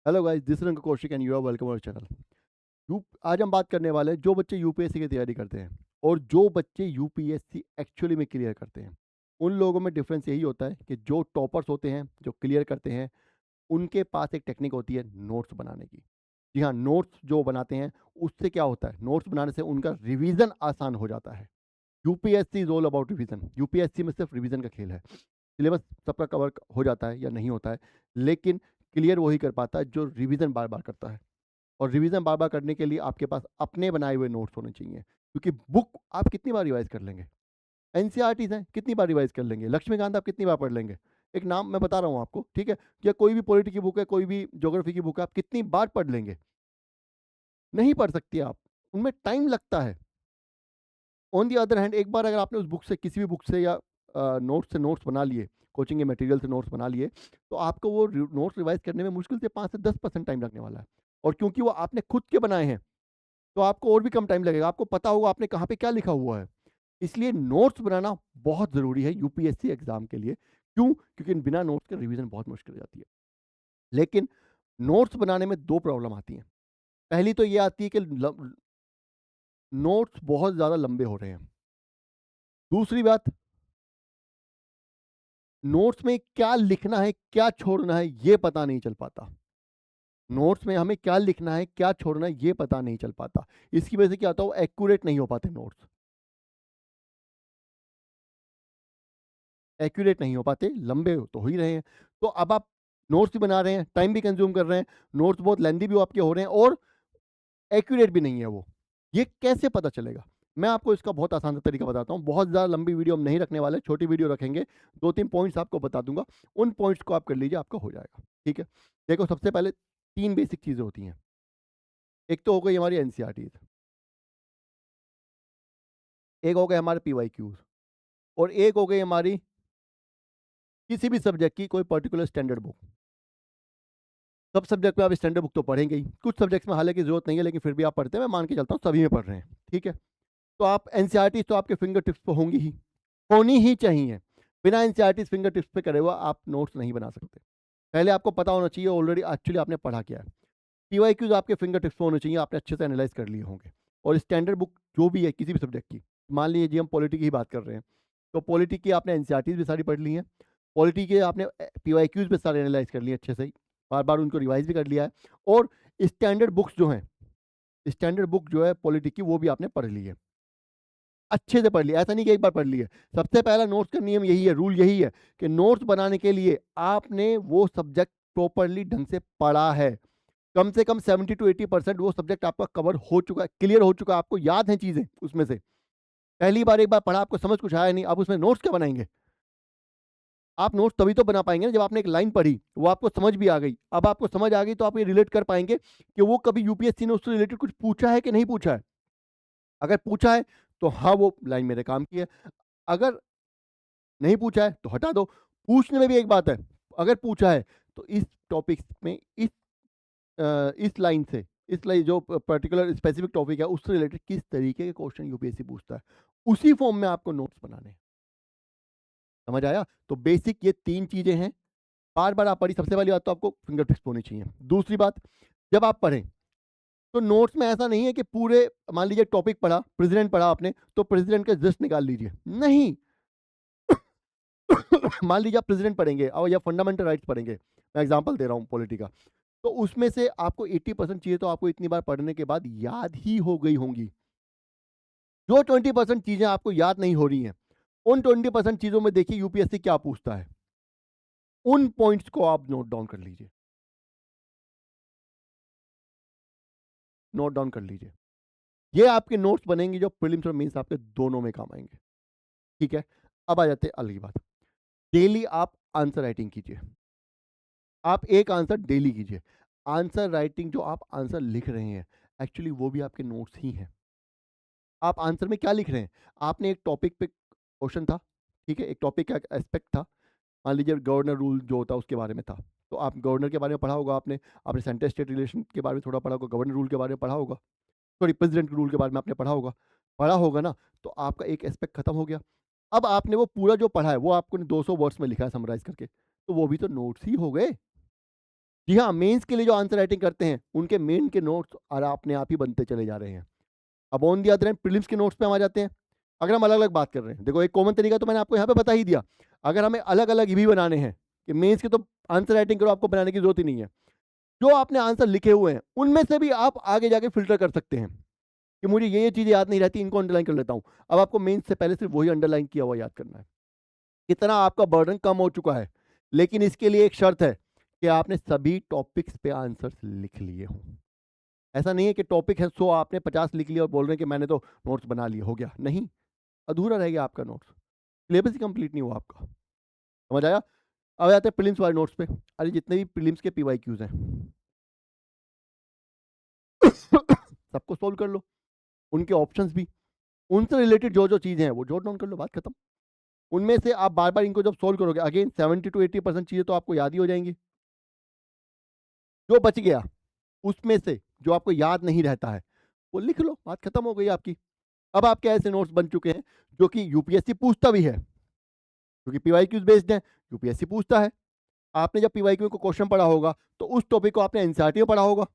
Hello guys, this is Kaushik and you are welcome our channel. You आज हम बात करने वाले हैं जो बच्चे यूपीएससी की तैयारी करते हैं और जो बच्चे यूपीएससी एक्चुअली में क्लियर करते हैं। उन लोगों में डिफरेंस यही होता है कि जो टॉपर्स होते हैं, जो क्लियर करते हैं, उनके पास एक टेक्निक होती है नोट्स बनाने की। जी हाँ, नोट्स जो बनाते हैं उससे क्या होता है, नोट्स बनाने से उनका रिवीजन आसान हो जाता है। UPSC is all about revision. UPSC में सिर्फ रिवीजन का खेल है। सिलेबस सबका कवर हो जाता है या नहीं होता है, लेकिन क्लियर वही कर पाता है जो रिवीजन बार बार करता है। और रिवीजन बार बार करने के लिए आपके पास अपने बनाए हुए नोट्स होने चाहिए, क्योंकि बुक आप कितनी बार रिवाइज कर लेंगे। एनसीईआरटीज हैं, कितनी बार रिवाइज कर लेंगे। लक्ष्मीकांत आप कितनी बार पढ़ लेंगे। एक नाम मैं बता रहा हूँ आपको, ठीक है। या कोई भी पॉलिटी की बुक है, कोई भी ज्योग्राफी की बुक है, आप कितनी बार पढ़ लेंगे। नहीं पढ़ सकती आप, उनमें टाइम लगता है। ऑन दी अदर हैंड, एक बार अगर आपने उस बुक से, किसी भी बुक से या नोट्स से नोट्स बना लिए, कोचिंग के मटेरियल से नोट्स बना लिए, तो आपको वो नोट्स रिवाइज करने में मुश्किल से 5 से 10% टाइम लगने वाला है। और क्योंकि वो आपने खुद के बनाए हैं, तो आपको और भी कम टाइम लगेगा। आपको पता होगा आपने कहाँ पे क्या लिखा हुआ है। इसलिए नोट्स बनाना बहुत ज़रूरी है यूपीएससी एग्जाम के लिए। क्यों? क्योंकि बिना नोट्स के रिवीजन बहुत मुश्किल हो जाती है। लेकिन नोट्स बनाने में दो प्रॉब्लम आती हैं। पहली तो ये आती है कि नोट्स बहुत ज़्यादा लंबे हो रहे हैं। दूसरी बात, नोट्स में क्या लिखना है, क्या छोड़ना है, ये पता नहीं चल पाता। नोट्स में हमें क्या लिखना है, क्या छोड़ना है, ये पता नहीं चल पाता। इसकी वजह से क्या होता है, वो एक्यूरेट नहीं हो पाते नोट्स। एक्यूरेट नहीं हो पाते, लंबे तो हो ही रहे हैं। तो अब आप नोट्स भी बना रहे हैं, टाइम भी कंज्यूम कर रहे हैं, नोट्स बहुत लेंदी भी आपके हो रहे हैं और एक्यूरेट भी नहीं है वो। ये कैसे पता चलेगा? मैं आपको इसका बहुत आसान सा तरीका बताता हूँ। बहुत ज़्यादा लंबी वीडियो हम नहीं रखने वाले, छोटी वीडियो रखेंगे। 2-3 पॉइंट्स आपको बता दूँगा, उन पॉइंट्स को आप कर लीजिए, आपका हो जाएगा, ठीक है? देखो, सबसे पहले 3 बेसिक चीज़ें होती हैं। एक तो हो गई हमारी एनसीईआरटीज़, एक हो गए हमारे पीवाईक्यूज़ और एक हो गई हमारी किसी भी सब्जेक्ट की कोई पर्टिकुलर स्टैंडर्ड बुक। सब सब्जेक्ट में आप स्टैंडर्ड बुक तो पढ़ेंगे ही। कुछ सब्जेक्ट्स में हालाँकि ज़रूरत नहीं है, लेकिन फिर भी आप पढ़ते हैं, मैं मान के चलता हूँ सभी में पढ़ रहे हैं, ठीक है? तो आप एनसीईआरटी तो आपके फिंगर टिप्स पे होंगी ही, होनी ही चाहिए। बिना एनसीईआरटी फिंगर टिप्स पे करे हुआ आप नोट्स नहीं बना सकते। पहले आपको पता होना चाहिए ऑलरेडी एक्चुअली आपने पढ़ा क्या है। पीवाईक्यूज आपके फिंगर टिप्स पे होने चाहिए, आपने अच्छे से एनालाइज कर लिए होंगे। और स्टैंडर्ड बुक जो भी है किसी भी सब्जेक्ट की, मान लीजिए हम पॉलिटी की ही बात कर रहे हैं, तो पॉलिटी की आपने एनसीईआरटीज भी सारी पढ़ ली हैं। पॉलिटी के आपने पीवाईक्यूज भी सारे एनालाइज कर लिए अच्छे से ही, बार बार उनको रिवाइज भी कर लिया है। और स्टैंडर्ड बुक्स जो हैं, स्टैंडर्ड बुक जो है पॉलिटी की, वो भी आपने पढ़ ली है, अच्छे से पढ़ लिया। ऐसा नहीं कि एक बार पढ़ ली है। सबसे पहला नोट्स का नियम यही है, रूल यही है कि नोट्स बनाने के लिए आपने वो सब्जेक्ट प्रॉपर्ली ढंग से पढ़ा है। कम से कम 70 to 80% वो सब्जेक्ट आपका कवर हो चुका है, क्लियर हो चुका है, आपको याद हैं चीजें उसमें से। पहली बार एक बार पढ़ा, आपको समझ कुछ आया नहीं, आप उसमें नोट्स क्या बनाएंगे। आप नोट्स तभी तो बना पाएंगे ना जब आपने एक लाइन पढ़ी, वो आपको समझ भी आ गई। अब आपको समझ आ गई तो आप ये रिलेट कर पाएंगे कि वो कभी यूपीएससी ने उससे रिलेटेड कुछ पूछा है कि नहीं पूछा है। अगर पूछा है तो हाँ, वो लाइन मेरे काम की है। अगर नहीं पूछा है तो हटा दो। पूछने में भी एक बात है, अगर पूछा है तो इस टॉपिक में, इस लाइन से, इस लाइन जो पर्टिकुलर स्पेसिफिक टॉपिक है उससे रिलेटेड किस तरीके के क्वेश्चन यूपीएससी पूछता है, उसी फॉर्म में आपको नोट्स बनाने हैं। समझ आया? तो बेसिक ये 3 चीजें हैं। बार बार आप पढ़ी, सबसे पहली बात तो आपको फिंगर टिप्स होनी चाहिए। दूसरी बात, जब आप पढ़ें तो नोट्स में ऐसा नहीं है कि पूरे, मान लीजिए टॉपिक पढ़ा, प्रेसिडेंट पढ़ा आपने, तो प्रेसिडेंट के जस्ट निकाल लीजिए, नहीं। मान लीजिए आप प्रेसिडेंट पढ़ेंगे और या फंडामेंटल राइट्स पढ़ेंगे, मैं एग्जांपल दे रहा हूँ पॉलिटी का, तो उसमें से आपको 80% चीजें तो आपको इतनी बार पढ़ने के बाद याद ही हो गई होंगी। जो 20% चीजें आपको याद नहीं हो रही हैं, उन 20% चीजों में देखिए यूपीएससी क्या पूछता है, उन पॉइंट्स को आप नोट डाउन कर लीजिए, नोट डाउन कर लीजिए। ये आपके नोट्स बनेंगे जो प्रीलिम्स और मेंस आपके दोनों में काम आएंगे, ठीक है। अब आ जाते हैं अगली बात। डेली आप आंसर राइटिंग कीजिए। आप एक आंसर डेली कीजिए। आंसर राइटिंग, जो आप आंसर लिख रहे हैं, एक्चुअली वो भी आपके नोट्स ही हैं। आप आंसर में क्या लिख रहे हैं? आपने एक टॉपिक पे क्वेश्चन था, ठीक है, एक टॉपिक का एस्पेक्ट था, मान लीजिए गवर्नर रूल जो होता है उसके बारे में था, तो आप गवर्नर के बारे में पढ़ा होगा, आपने आपने सेंटर स्टेट रिलेशन के बारे में थोड़ा पढ़ा होगा, गवर्नर रूल के बारे में पढ़ा होगा, सॉरी प्रेसिडेंट रूल के बारे में आपने पढ़ा होगा ना। तो आपका एक एस्पेक्ट खत्म हो गया। अब आपने वो पूरा जो पढ़ा है वो आपको 200 वर्ड्स में लिखा है समराइज करके, तो वो भी तो नोट्स ही हो गए। जी हाँ, मेंस के लिए जो आंसर राइटिंग करते हैं उनके मेन के नोट्स और अपने आप ही बनते चले जा रहे हैं। अब on the other hand prelims के नोट्स पे हम आ जाते हैं। अगर हम अलग-अलग बात कर रहे हैं, देखो एक कॉमन तरीका तो मैंने आपको यहाँ पे बता ही दिया। अगर हमें अलग-अलग भी बनाने हैं कि मेंस के तो आंसर राइटिंग करो, आपको बनाने की ज़रूरत ही नहीं है। जो आपने आंसर लिखे हुए हैं, उनमें से भी आप आगे जाके फ़िल्टर कर सकते हैं कि मुझे ये चीज़ें याद नहीं रहती, इनको अंडरलाइन कर लेता हूँ। अब आपको मेंस से पहले सिर्फ़ वही अंडरलाइन किया हुआ याद करना है। कितना आपका बर्डन कम हो चुका है, लेकिन इसके लिए एक शर्त है कि आपने सभी टॉपिक्स पे आंसर्स लिख लिए हों। ऐसा नहीं है कि टॉपिक है 100 आपने 50 लिख लिया और बोल रहे हैं कि मैंने तो नोट्स बना लिए, हो गया। नहीं, अधूरा रह गया आपका नोट्स, सिलेबस ही कंप्लीट नहीं हुआ आपका। समझ आया? अब आते हैं प्रीलिम्स वाले नोट्स पे। अरे जितने भी प्रीलिम्स के पीवाईक्यूज हैं सबको सोल्व कर लो, उनके ऑप्शंस भी, उनसे रिलेटेड जो जो चीज़ें हैं वो जॉट डाउन कर लो, बात खत्म। उनमें से आप बार बार इनको जब सोल्व करोगे, अगेन 70 to 80% चीज़ें तो आपको याद ही हो जाएंगी। जो बच गया उसमें से जो आपको याद नहीं रहता है वो लिख लो, बात खत्म हो गई आपकी। अब आपके ऐसे नोट्स बन चुके हैं जो कि यूपीएससी पूछता भी है, क्योंकि पीवाईक्यूज बेस्ड है, यूपीएससी पूछता है। आपने जब पीवाईक्यू को क्वेश्चन पढ़ा होगा तो उस टॉपिक को आपने एनसीईआरटी में पढ़ा होगा,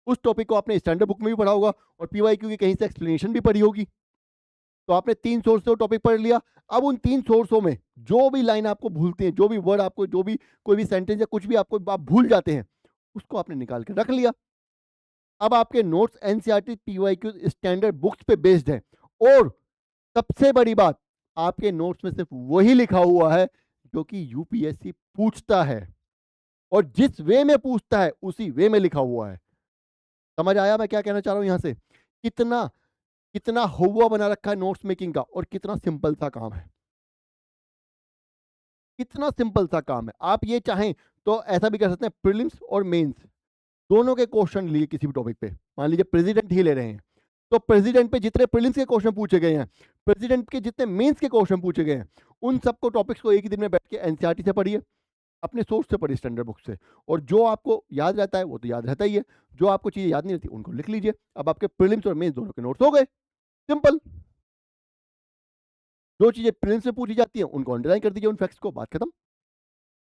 उस टॉपिक को आपने स्टैंडर्ड बुक में भी पढ़ा होगा और पीवाईक्यू की कहीं से एक्सप्लेनेशन भी पढ़ी होगी। तो आपने 3 सोर्स से वो टॉपिक पढ़ लिया। अब उन 3 सोर्सों में जो भी लाइन आपको भूलते हैं, जो भी वर्ड आपको, जो भी कोई भी सेंटेंस या कुछ भी आपको आप भूल जाते हैं, उसको आपने निकाल के रख लिया। अब आपके notes NCERT PYQ standard books पे बेस्ड है और सबसे बड़ी बात, आपके नोट्स में सिर्फ वही लिखा हुआ है जो कि यूपीएससी पूछता है और जिस वे में पूछता है उसी वे में लिखा हुआ है। समझ आया मैं क्या कहना चाह रहा हूं यहां से? कितना कितना हुआ बना रखा है नोट्स मेकिंग का और कितना सिंपल सा काम है। कितना सिंपल सा काम है। आप ये चाहें तो ऐसा भी कर सकते हैं, प्रीलिम्स और मेंस दोनों के क्वेश्चन लिए किसी भी टॉपिक पे, मान लीजिए प्रेसिडेंट ही ले रहे हैं, तो प्रेसिडेंट पे जितने प्रीलिम्स के क्वेश्चन पूछे गए हैं, प्रेसिडेंट के जितने मेंस के क्वेश्चन पूछे गए हैं, उन सबको टॉपिक्स को एक ही दिन में बैठ के एनसीईआरटी से पढ़िए, अपने सोर्स से पढ़िए, स्टैंडर्ड बुक से। और जो आपको याद रहता है वो तो याद रहता ही है, जो आपको चीजें याद नहीं रहती उनको लिख लीजिए। अब आपके प्रीलिम्स और मेंस दोनों के नोट्स हो गए, सिंपल। जो चीजें प्रीलिम्स में पूछी जाती है उनको अंडरलाइन कर दीजिए, उन फैक्ट्स को, बात खत्म।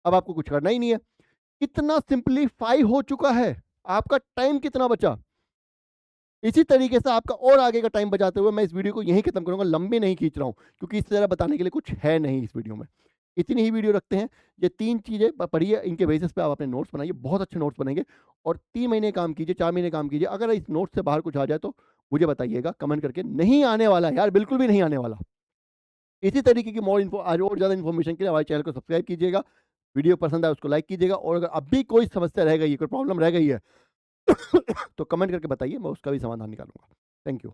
अब आपको कुछ करना ही नहीं है। कितना सिंप्लीफाई हो चुका है, आपका टाइम कितना बचा। इसी तरीके से आपका और आगे का टाइम बचाते हुए मैं इस वीडियो को यहीं खत्म करूंगा, लंबी नहीं खींच रहा हूं क्योंकि इससे ज़्यादा बताने के लिए कुछ है नहीं इस वीडियो में। इतनी ही वीडियो रखते हैं। ये 3 चीज़ें पढ़िए, इनके बेसिस पे आप अपने नोट्स बनाइए, बहुत अच्छे नोट्स बनेंगे। और 3 महीने काम कीजिए, 4 महीने काम कीजिए। अगर इस नोट से बाहर कुछ आ जाए तो मुझे बताइएगा कमेंट करके। नहीं आने वाला है यार, बिल्कुल भी नहीं आने वाला। इसी तरीके की मोर इन्फो आज और ज़्यादा इन्फॉर्मेशन के लिए हमारे चैनल को सब्सक्राइब कीजिएगा। वीडियो पसंद आए उसको लाइक कीजिएगा और अगर अब भी कोई समस्या रह गई है, कोई प्रॉब्लम रह गई है तो कमेंट करके बताइए, मैं उसका भी समाधान निकालूंगा। Thank you.